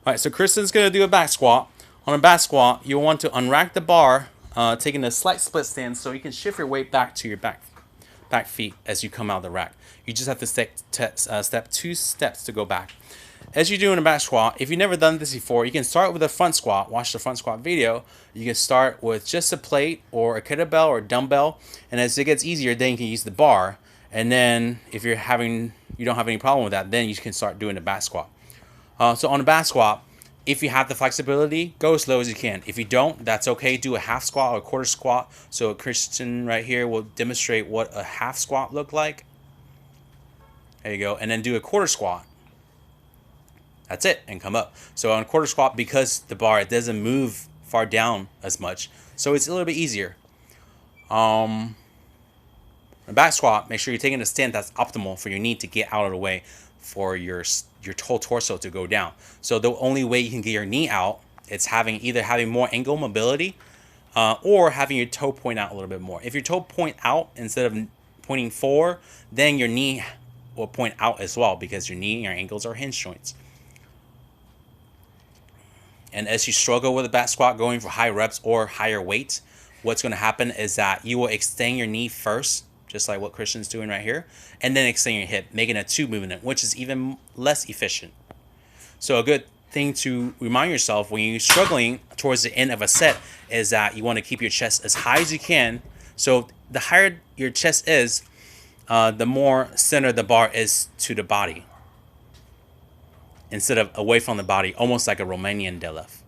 All right, so Kristen's gonna do a back squat. On a back squat, you'll want to unrack the bar, taking a slight split stance so you can shift your weight back to your back feet as you come out of the rack. You just have to step 2 steps to go back. As you do in a back squat, if you've never done this before, you can start with a front squat. Watch the front squat video. You can start with just a plate or a kettlebell or a dumbbell, and as it gets easier, then you can use the bar. And then if you don't have any problem with that, then you can start doing the back squat. So on a back squat, if you have the flexibility, go as low as you can. If you don't, that's okay. Do a half squat or a quarter squat. So Christian right here will demonstrate what a half squat look like. There you go. And then do a quarter squat. That's it, and come up. So on a quarter squat, because the bar, it doesn't move far down as much, so it's a little bit easier. A back squat, make sure you're taking a stand that's optimal for your knee to get out of the way for your whole torso to go down. So the only way you can get your knee out, it's either having more ankle mobility or having your toe point out a little bit more. If your toe point out instead of pointing forward, then your knee will point out as well, because your knee and your ankles are hinge joints. And as you struggle with a back squat, going for high reps or higher weights, what's going to happen is that you will extend your knee first, just like what Christian's doing right here, and then extend your hip, making a 2 movement, which is even less efficient. So a good thing to remind yourself when you're struggling towards the end of a set is that you want to keep your chest as high as you can. So the higher your chest is, the more center the bar is to the body, instead of away from the body, almost like a Romanian deadlift.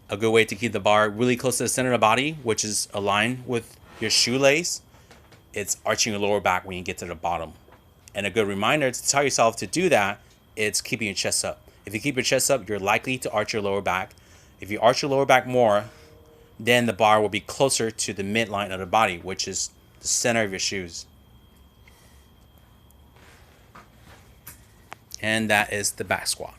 A good way to keep the bar really close to the center of the body, which is aligned with your shoelace, it's arching your lower back when you get to the bottom. And a good reminder to tell yourself to do that, it's keeping your chest up. If you keep your chest up, you're likely to arch your lower back. If you arch your lower back more, then the bar will be closer to the midline of the body, which is the center of your shoes. And that is the back squat.